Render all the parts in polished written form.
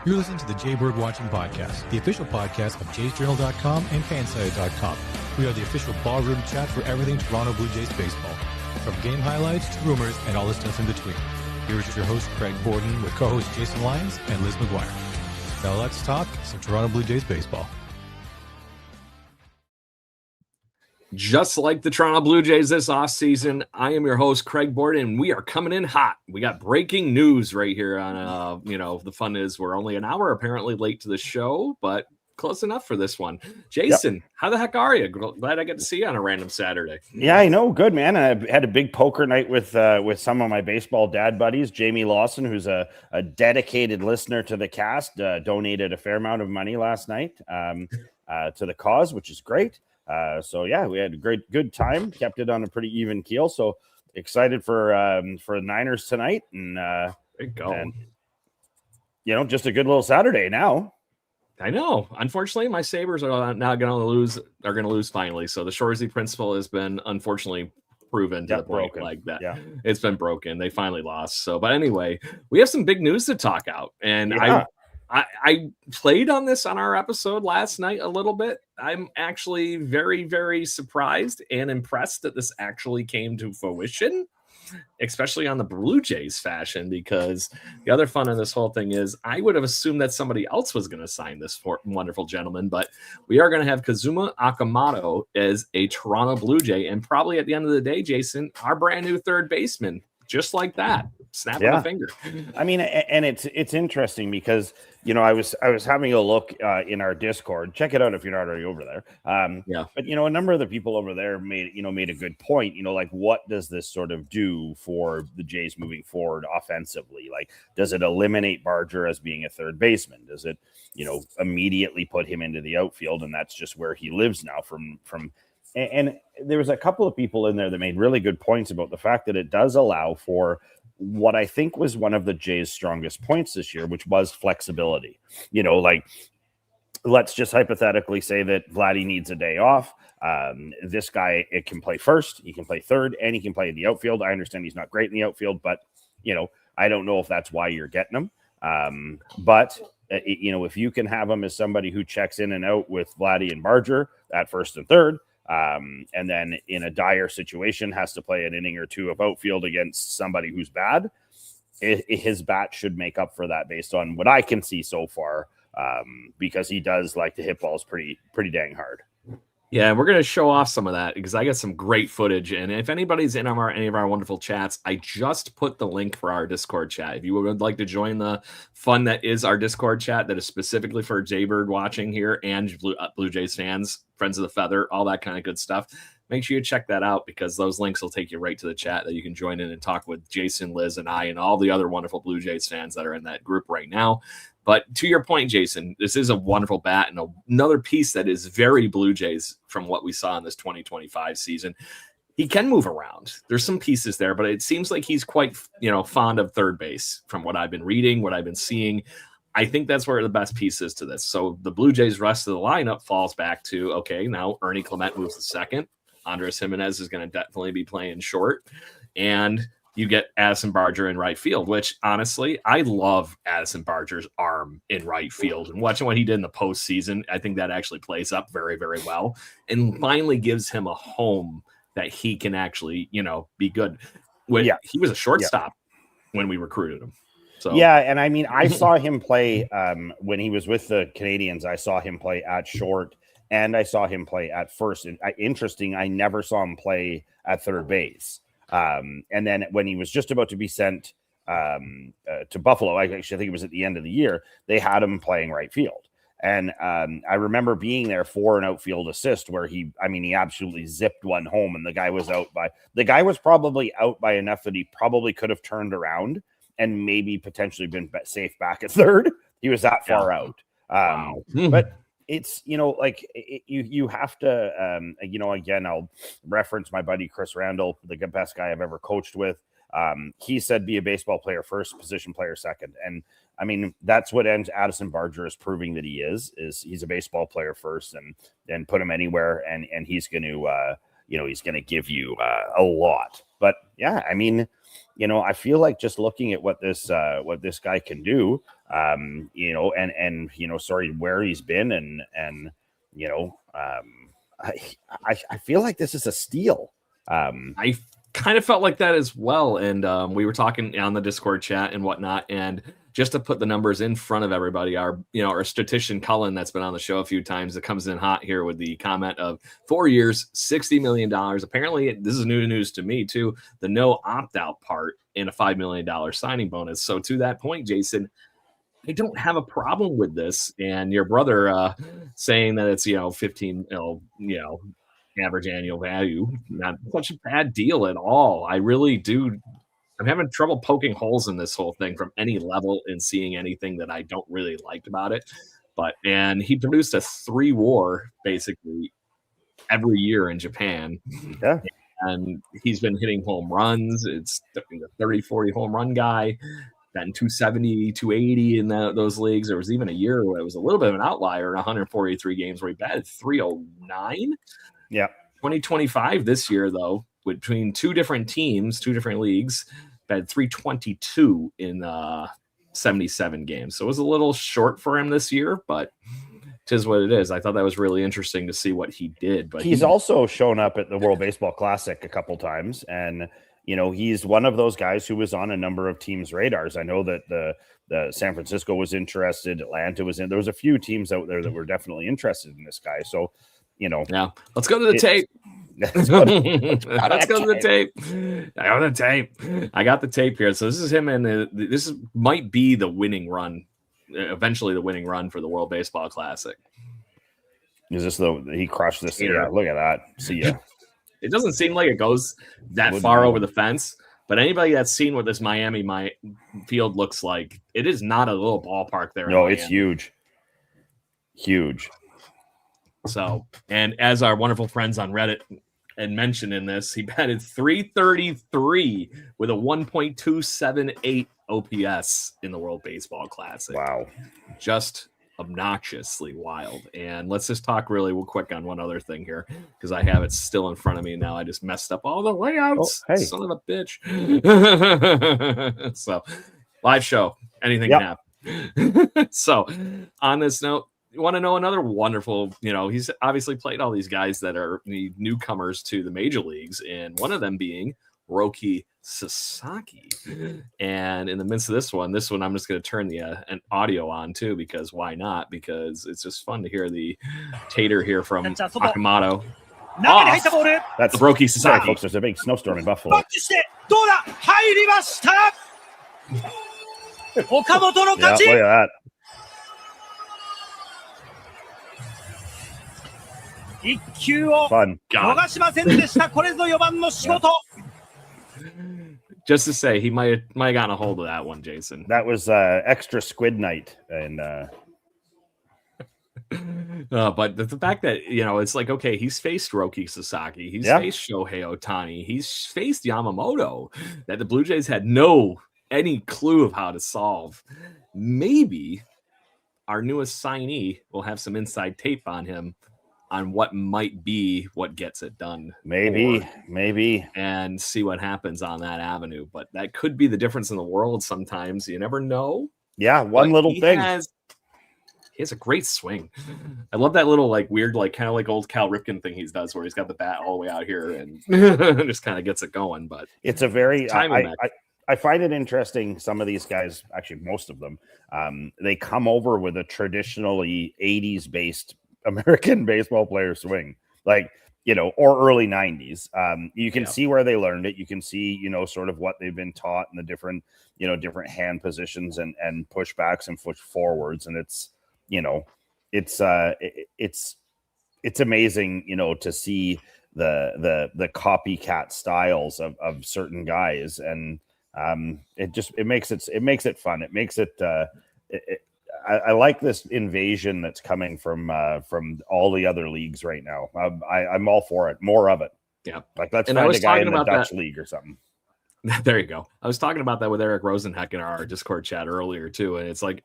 You're listening to the Jaybird Watching Podcast, the official podcast of jaysjournal.com and fansided.com. We are the official ballroom chat for everything Toronto Blue Jays baseball, from game highlights to rumors and all the stuff in between. Here's your host, Craig Borden, with co-hosts Jason Lyons and Liz McGuire. Now let's talk some Toronto Blue Jays baseball. Just like the Toronto Blue Jays this offseason, I am your host, Craig Borden, and we are coming in hot. We got breaking news right here on, the fun is we're only an hour apparently late to the show, but close enough for this one. Jason, How the heck are you? Glad I get to see you on a random Saturday. Yeah, I know. Good, man. I had a big poker night with some of my baseball dad buddies. Jamie Lawson, who's a dedicated listener to the cast, donated a fair amount of money last night to the cause, which is great. We had a good time, kept it on a pretty even keel. So excited for the Niners tonight. And, there you go. And, just a good little Saturday now. I know. Unfortunately, my Sabres are now going to lose finally. So the Shoresy principle has been unfortunately proven to the point like that. Yeah. It's been broken. They finally lost. So, but anyway, we have some big news to talk out. And I played on this on our episode last night a little bit. I'm actually very, very surprised and impressed that this actually came to fruition, especially on the Blue Jays fashion, because the other fun of this whole thing is I would have assumed that somebody else was going to sign this wonderful gentleman, but we are going to have Kazuma Okamoto as a Toronto Blue Jay, and probably at the end of the day, Jason, our brand new third baseman, just like that. Snap of a finger. I mean, and it's interesting because, I was having a look in our Discord. Check it out if you're not already over there. But, a number of the people over there made a good point, like what does this sort of do for the Jays moving forward offensively? Like, does it eliminate Barger as being a third baseman? Does it, immediately put him into the outfield? And that's just where he lives now and there was a couple of people in there that made really good points about the fact that it does allow for what I think was one of the Jays' strongest points this year, which was flexibility. Let's just hypothetically say that Vladdy needs a day off. This guy, it can play first, he can play third, and he can play in the outfield. I understand he's not great in the outfield, but, I don't know if that's why you're getting him. But if you can have him as somebody who checks in and out with Vladdy and Barger at first and third, and then in a dire situation has to play an inning or two of outfield against somebody who's bad, his bat should make up for that based on what I can see so far, because he does like to hit balls pretty dang hard. Yeah, we're going to show off some of that because I got some great footage. And if anybody's in any of our wonderful chats, I just put the link for our Discord chat. If you would like to join the fun that is our Discord chat that is specifically for Jaybird watching here and Blue Jays fans, Friends of the Feather, all that kind of good stuff, make sure you check that out because those links will take you right to the chat that you can join in and talk with Jason, Liz, and I, and all the other wonderful Blue Jays fans that are in that group right now. But to your point, Jason, this is a wonderful bat and another piece that is very Blue Jays from what we saw in this 2025 season. He can move around. There's some pieces there, but it seems like he's quite, fond of third base from what I've been reading, what I've been seeing. I think that's where the best piece is to this. So the Blue Jays rest of the lineup falls back to, okay, now Ernie Clement moves to second. Andres Jimenez is going to definitely be playing short. And you get Addison Barger in right field, which honestly, I love Addison Barger's arm in right field. And watching what he did in the postseason, I think that actually plays up very, very well and finally gives him a home that he can actually, be good. He was a shortstop when we recruited him. So and I mean, I saw him play when he was with the Canadians. I saw him play at short and I saw him play at first. And interesting, I never saw him play at third base. And then when he was just about to be sent to Buffalo, I think it was at the end of the year, they had him playing right field. And I remember being there for an outfield assist where he absolutely zipped one home and the guy was probably out by enough that he probably could have turned around and maybe potentially been safe back at third. He was that far out. Wow. But it's, you have to, again, I'll reference my buddy, Chris Randall, the best guy I've ever coached with. He said, be a baseball player first, position player second. And I mean, that's what Addison Barger is proving that he is he's a baseball player first and put him anywhere. And he's going to, he's going to give you a lot. But yeah, I mean, I feel like just looking at what this guy can do, and sorry, where he's been, and I feel like this is a steal. I kind of felt like that as well, and we were talking on the Discord chat and whatnot, and just to put the numbers in front of everybody, our statistician Cullen, that's been on the show a few times, that comes in hot here with the comment of 4 years, $60 million. Apparently, this is new news to me too. The no opt-out part in a $5 million signing bonus. So to that point, Jason, I don't have a problem with this. And your brother saying that it's 15, average annual value, not such a bad deal at all. I really do. I'm having trouble poking holes in this whole thing from any level and seeing anything that I don't really like about it. And he produced a 3 WAR basically every year in Japan. Yeah. And he's been hitting home runs. It's the 30, 40 home run guy. Batting 270, 280 in those leagues. There was even a year where it was a little bit of an outlier in 143 games where he batted 309. Yeah. 2025 this year, though, between 2 different teams, 2 different leagues, batted 322 in 77 games. So it was a little short for him this year, but it is what it is. I thought that was really interesting to see what he did. But he's also shown up at the World Baseball Classic a couple times, and he's one of those guys who was on a number of teams' radars. I know that the San Francisco was interested, Atlanta was in. There was a few teams out there that were definitely interested in this guy. So, yeah, let's go to the tape. Let's go to the tape. I got the tape here. So this is him, and this might be the winning run, eventually the winning run for the World Baseball Classic. Is this he crushed this? Yeah, look at that. See ya. It doesn't seem like it goes that far over the fence, but anybody that's seen what this Miami field looks like, it is not a little ballpark there. No, it's huge. Huge. So, and as our wonderful friends on Reddit had mentioned in this, he batted 333 with a 1.278 OPS in the World Baseball Classic. Wow. Just obnoxiously wild. And let's just talk really quick on one other thing here, because I have it still in front of me now. I just messed up all the layouts. Oh, hey. Son of a bitch. So, live show. Anything can happen. So, on this note, you want to know another wonderful, he's obviously played all these guys that are newcomers to the major leagues, and one of them being Roki Sasaki. And in the midst of this one, I'm just going to turn the an audio on too, because why not? Because it's just fun to hear the tater here from Okamoto. That's Roki Sasaki. Folks, there's a big snowstorm in Buffalo. Yeah, look at that. Fun. Just to say, he might have gotten a hold of that one, Jason. That was extra squid night, and but the fact that it's like, okay, he's faced Roki Sasaki, he's faced Shohei Ohtani, he's faced Yamamoto, that the Blue Jays had any clue of how to solve. Maybe our newest signee will have some inside tape on him on what might be what gets it done. Maybe. And see what happens on that avenue. But that could be the difference in the world sometimes. You never know. Yeah, one little thing. He has a great swing. I love that little weird, kind of like old Cal Ripken thing he does, where he's got the bat all the way out here and just kind of gets it going. But it's a very I find it interesting. Some of these guys, actually most of them, they come over with a traditionally 80s based American baseball player swing, or early 90s. You can see where they learned it. You can see, sort of what they've been taught in the different, different hand positions and pushbacks and push forwards. And it's amazing, to see the copycat styles of certain guys. And it makes it fun. It makes it, I like this invasion that's coming from all the other leagues right now. I'm all for it. More of it. Yeah. Let's find a guy in the Dutch league or something. There you go. I was talking about that with Eric Rosenheck in our Discord chat earlier too, and it's like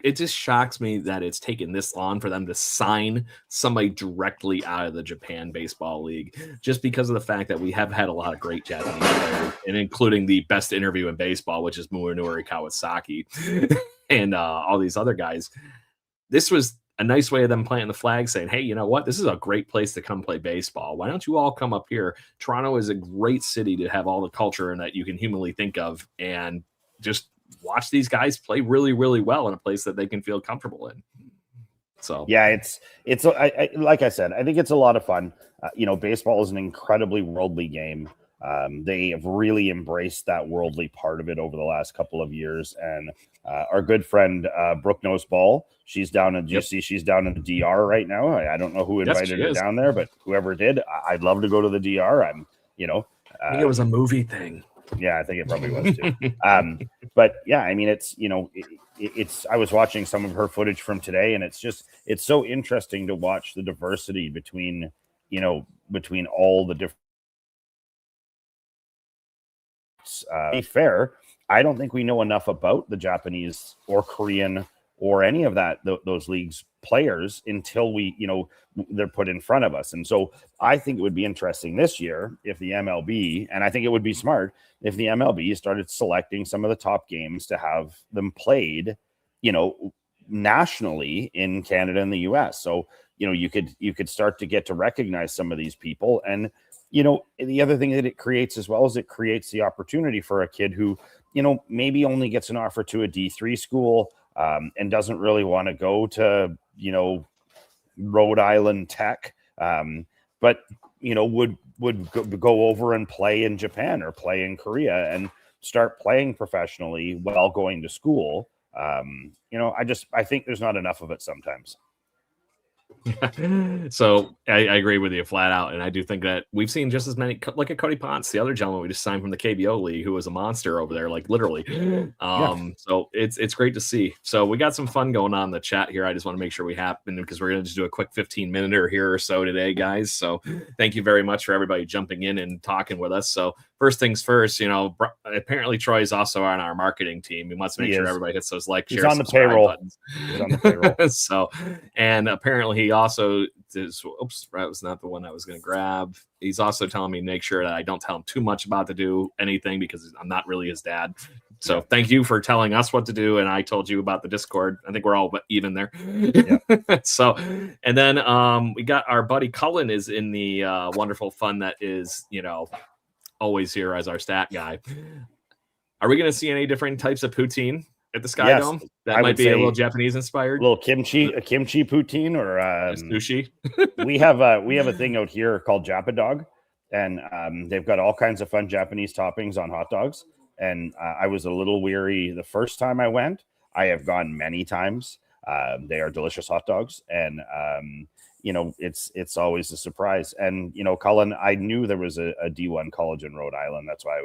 it just shocks me that it's taken this long for them to sign somebody directly out of the Japan Baseball League, just because of the fact that we have had a lot of great Japanese players, and including the best interview in baseball, which is Munenori Kawasaki, and all these other guys. This was a nice way of them planting the flag, saying, hey, you know what? This is a great place to come play baseball. Why don't you all come up here? Toronto is a great city to have all the culture and that you can humanly think of, and just watch these guys play really, really well in a place that they can feel comfortable in. So, yeah, it's like I said, I think it's a lot of fun. Baseball is an incredibly worldly game. They have really embraced that worldly part of it over the last couple of years. And our good friend Brooke Knows Ball, she's down in she's down in the DR right now. I don't know who invited her down there, but whoever did, I'd love to go to the DR. I think it was a movie thing. Yeah, I think it probably was too. But yeah, I mean, it's it's. I was watching some of her footage from today, and it's so interesting to watch the diversity between all the different. Be fair, I don't think we know enough about the Japanese or Korean or any of those leagues players until they're put in front of us. And so I think it would be interesting this year if the MLB, and I think it would be smart if the MLB started selecting some of the top games to have them played, nationally in Canada and the US. So, you could start to get to recognize some of these people. And the other thing that it creates as well is it creates the opportunity for a kid who, maybe only gets an offer to a D3 school and doesn't really want to go to, Rhode Island Tech, but, would go over and play in Japan or play in Korea and start playing professionally while going to school. I think there's not enough of it sometimes. So I agree with you flat out, and I do think that we've seen just as many, like a Cody Ponce, the other gentleman we just signed from the KBO league, who was a monster over there, like literally. So it's great to see. So we got some fun going on in the chat here. I just want to make sure we happen, because we're going to just do a quick 15-minute here or so today, guys. So thank you very much for everybody jumping in and talking with us. So first things first, apparently Troy is also on our marketing team. He wants to make sure everybody hits those like, share, on the payroll buttons. He's on the payroll. So, and apparently he also is, that was not the one I was going to grab. He's also telling me to make sure that I don't tell him too much about to do anything, because I'm not really his dad. So thank you for telling us what to do. And I told you about the Discord. I think we're all even there. So, and then we got our buddy Cullen is in the wonderful fun that is, always here as our stat guy. Are we going to see any different types of poutine at the Sky Dome? That might be a little Japanese inspired. A little kimchi poutine or sushi. we have a thing out here called Japa Dog, and they've got all kinds of fun Japanese toppings on hot dogs. And I was a little weary the first time I went. I have gone many times. They are delicious hot dogs, and it's always a surprise. And Cullen, I knew there was a D1 college in Rhode Island. That's why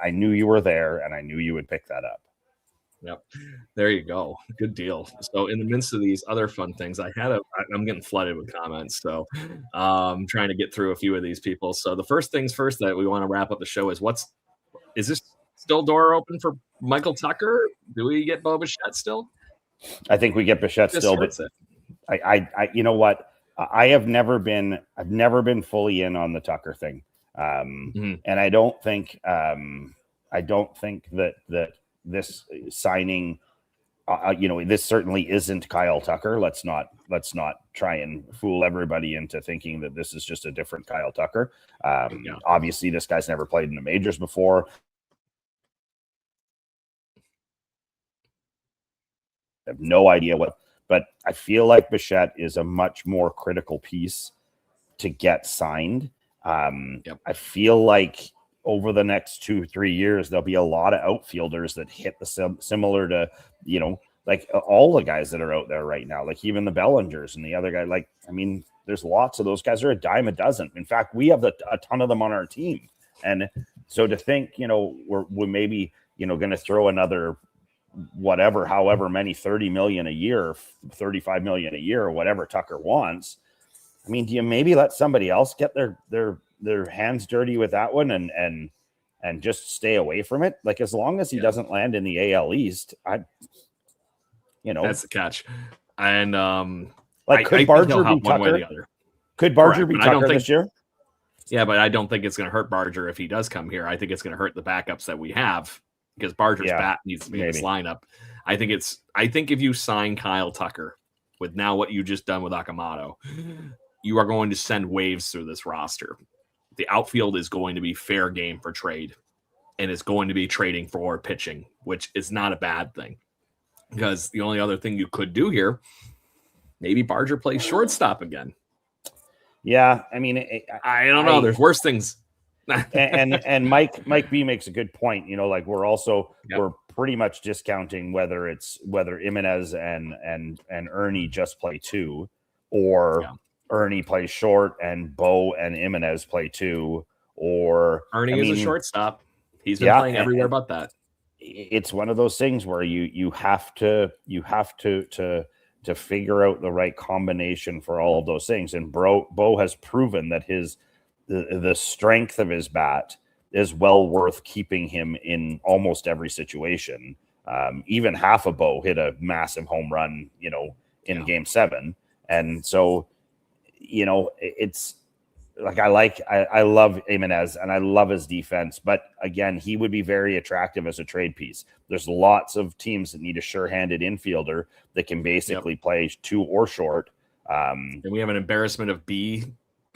I knew you were there, and I knew you would pick that up. Yep. There you go. Good deal. So in the midst of these other fun things, I'm getting flooded with comments. So I'm trying to get through a few of these people. So the first things first that we want to wrap up the show is is this still door open for Michael Tucker? Do we get Bo Bichette still? I think we get Bichette still, but I you know what? I've never been fully in on the Tucker thing. And I don't think that this signing, this certainly isn't Kyle Tucker. Let's not try and fool everybody into thinking that this is just a different Kyle Tucker. Obviously, this guy's never played in the majors before. I have no idea but I feel like Bichette is a much more critical piece to get signed. I feel like over the next 2-3 years, there'll be a lot of outfielders that hit the similar to, like all the guys that are out there right now, like even the Bellingers and the other guy. There's lots of those guys. They're a dime a dozen. In fact, we have a ton of them on our team. And so to think, we're maybe, going to throw another however many 30 million a year, 35 million a year, or whatever Tucker wants. Do you maybe let somebody else get their hands dirty with that one and and just stay away from it. Like, as long as he doesn't land in the AL East, that's the catch. And could Barger be Tucker? Could Barger be Tucker this year? Yeah, but I don't think it's going to hurt Barger if he does come here. I think it's going to hurt the backups that we have, because Barger's bat needs to be in this lineup. I think if you sign Kyle Tucker with now what you just done with Okamoto, you are going to send waves through this roster. The outfield is going to be fair game for trade, and it's going to be trading for pitching, which is not a bad thing, because the only other thing you could do here, maybe Barger plays shortstop again. Yeah, I mean, I don't know. There's worse things. and Mike B makes a good point. Like, we're pretty much discounting whether Jimenez and Ernie just play 2, or Ernie plays short and Bo and Jimenez play 2, or Ernie is a shortstop. He's been playing everywhere but that. It's one of those things where you have to figure out the right combination for all of those things. And Bo has proven that the strength of his bat is well worth keeping him in almost every situation. Even half of Bo hit a massive home run, in Game 7. And so, it's like, I love Jimenez and I love his defense, but again, he would be very attractive as a trade piece. There's lots of teams that need a sure-handed infielder that can basically play 2 or short. And we have an embarrassment of B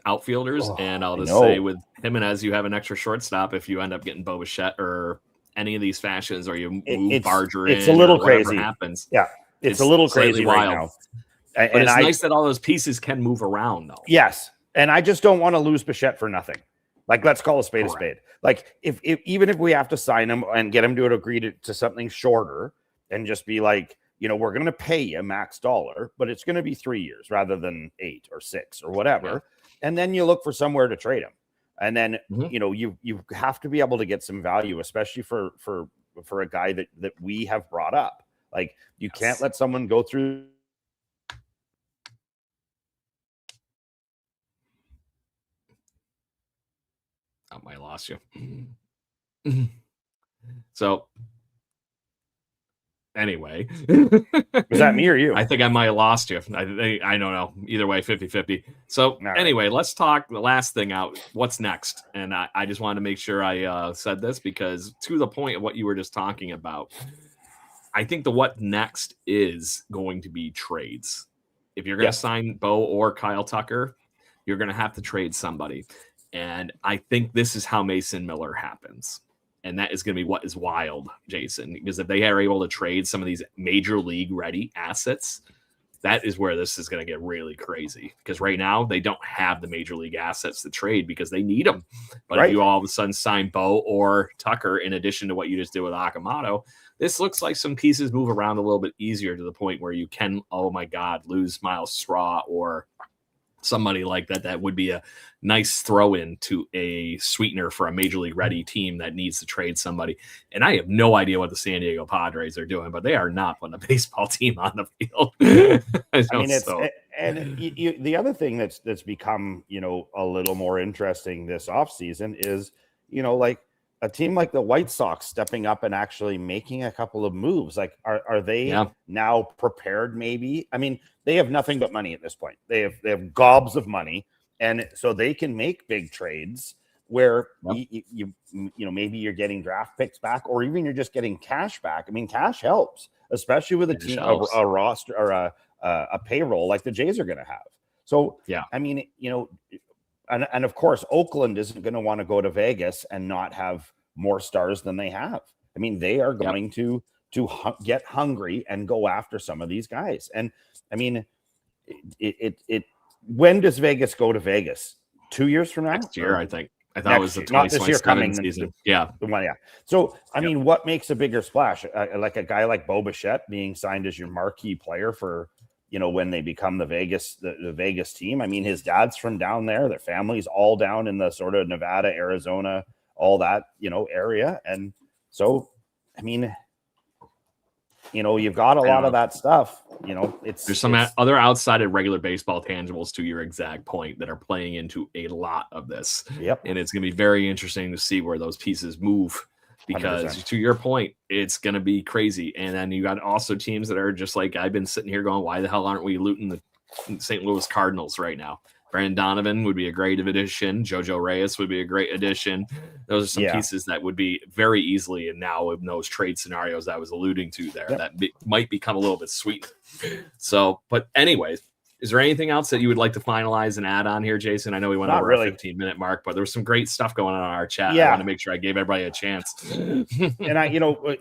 outfielders, and I'll just say with Jimenez, you have an extra shortstop if you end up getting Bo Bichette or any of these fashions, or you move Barger in. It's a little crazy. Happens. Yeah, it's a little crazy right now. But it's nice that all those pieces can move around, though. Yes. And I just don't want to lose Bichette for nothing. Like, let's call a spade a spade. Like, if even if we have to sign him and get him to agree to something shorter, and just be like, we're going to pay you max dollar, but it's going to be 3 years rather than 8 or 6 or whatever. Yeah. And then you look for somewhere to trade him. And then, you have to be able to get some value, especially for a guy that we have brought up. Like, you can't let someone go through. I lost you. So anyway, was that me or you? I think I might have lost you. I don't know. Either way, 50-50. So anyway, let's talk the last thing out. What's next? And I just wanted to make sure I said this, because to the point of what you were just talking about, I think the what next is going to be trades. If you're going to sign Bo or Kyle Tucker, you're going to have to trade somebody. And I think this is how Mason Miller happens. And that is going to be what is wild, Jason, because if they are able to trade some of these major league ready assets, that is where this is going to get really crazy. Because right now they don't have the major league assets to trade because they need them. But if you all of a sudden sign Bo or Tucker, in addition to what you just did with Okamoto, this looks like some pieces move around a little bit easier, to the point where you can, oh my God, lose Miles Straw or somebody like that. That would be a nice throw in to a sweetener for a major league ready team that needs to trade somebody. And I have no idea what the San Diego Padres are doing, but they are not putting a baseball team on the field. The other thing that's become, a little more interesting this offseason is, like a team like the White Sox stepping up and actually making a couple of moves. Like, are they now prepared? Maybe. I mean, they have nothing but money at this point. They have gobs of money, and so they can make big trades where you maybe you're getting draft picks back, or even you're just getting cash back. I mean, cash helps, especially with a team, a roster, or a payroll like the Jays are going to have. So I mean, and of course, Oakland isn't going to want to go to Vegas and not have more stars than they have. I mean, they are going to get hungry and go after some of these guys. And I mean, when does Vegas go to Vegas? 2 years from now? Next year, I think. I thought it was the 2027 season. So, I mean, what makes a bigger splash? Like a guy like Bo Bichette being signed as your marquee player for, when they become the Vegas team. I mean, his dad's from down there. Their family's all down in the sort of Nevada, Arizona, all that, area. And so, I mean, you've got a lot of that stuff. There's some other outside of regular baseball tangibles, to your exact point, that are playing into a lot of this. Yep. And it's going to be very interesting to see where those pieces move, because 100%. To your point, it's going to be crazy. And then you got also teams that are just like, I've been sitting here going, why the hell aren't we looting the St. Louis Cardinals right now? Brandon Donovan would be a great addition. Jojo Reyes would be a great addition. Those are some pieces that would be very easily, and now in those trade scenarios I was alluding to there, that might become a little bit sweet. So, but anyways, is there anything else that you would like to finalize and add on here, Jason? I know we went over a 15-minute mark, but there was some great stuff going on in our chat. I want to make sure I gave everybody a chance. And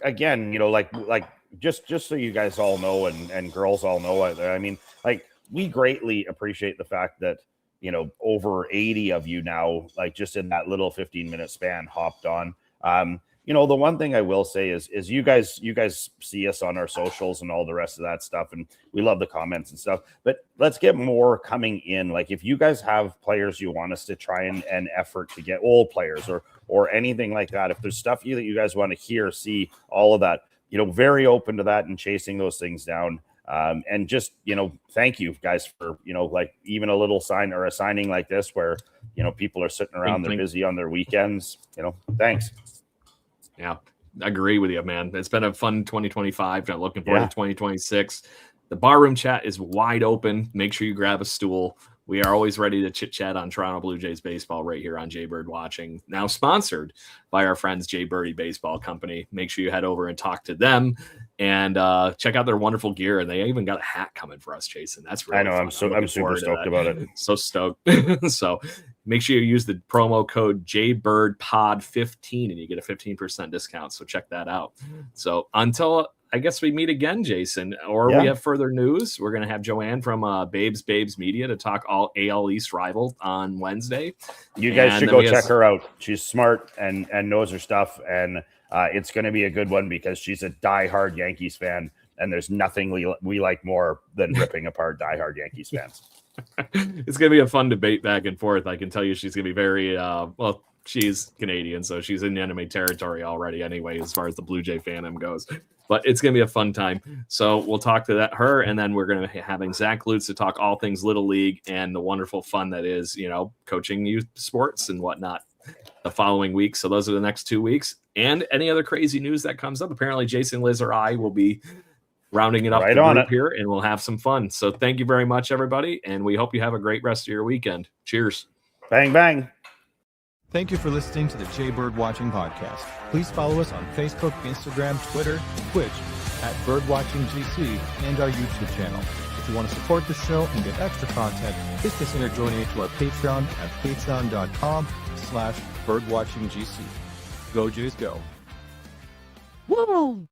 again, like just so you guys all know, and girls all know, I mean, like, we greatly appreciate the fact that, over 80 of you now, like, just in that little 15-minute span, hopped on. The one thing I will say is you guys see us on our socials and all the rest of that stuff, and we love the comments and stuff, but let's get more coming in. Like, if you guys have players you want us to try and effort to get, old players or anything like that, if there's stuff that you guys want to hear, see, all of that, very open to that and chasing those things down. And just, thank you guys for, like, even a little sign or a signing like this where, people are sitting around, they're busy on their weekends, thanks. Yeah, I agree with you, man. It's been a fun 2025. I'm looking forward to 2026. The barroom chat is wide open. Make sure you grab a stool. We are always ready to chit chat on Toronto Blue Jays baseball right here on Jaybird Watching, now sponsored by our friends Jay Birdie Baseball Company. Make sure you head over and talk to them and check out their wonderful gear. And they even got a hat coming for us, Jason. That's really fun. I'm super stoked about it. So stoked. So make sure you use the promo code JBirdPod15 and you get a 15% discount. So check that out. So until I guess we meet again, Jason, or we have further news, we're going to have Joanne from Babes Media to talk all AL East rival on Wednesday. You guys should go check her out. She's smart and knows her stuff. And it's going to be a good one because she's a diehard Yankees fan. And there's nothing we like more than ripping apart diehard Yankees fans. It's going to be a fun debate back and forth. I can tell you she's going to be very, she's Canadian, so she's in enemy territory already anyway, as far as the Blue Jay fandom goes. But it's going to be a fun time. So we'll talk to her, and then we're going to be having Zach Lutz to talk all things Little League and the wonderful fun that is, coaching youth sports and whatnot the following week. So those are the next 2 weeks. And any other crazy news that comes up. Apparently Jason, Liz, or I will be rounding it up here, and we'll have some fun. So thank you very much, everybody, and we hope you have a great rest of your weekend. Cheers. Bang, bang. Thank you for listening to the Jaybird Watching Podcast. Please follow us on Facebook, Instagram, Twitter, Twitch at BirdwatchingGC, and our YouTube channel. If you want to support the show and get extra content, please consider joining to our Patreon at patreon.com/birdwatchinggc. Go Jays, go. Woo!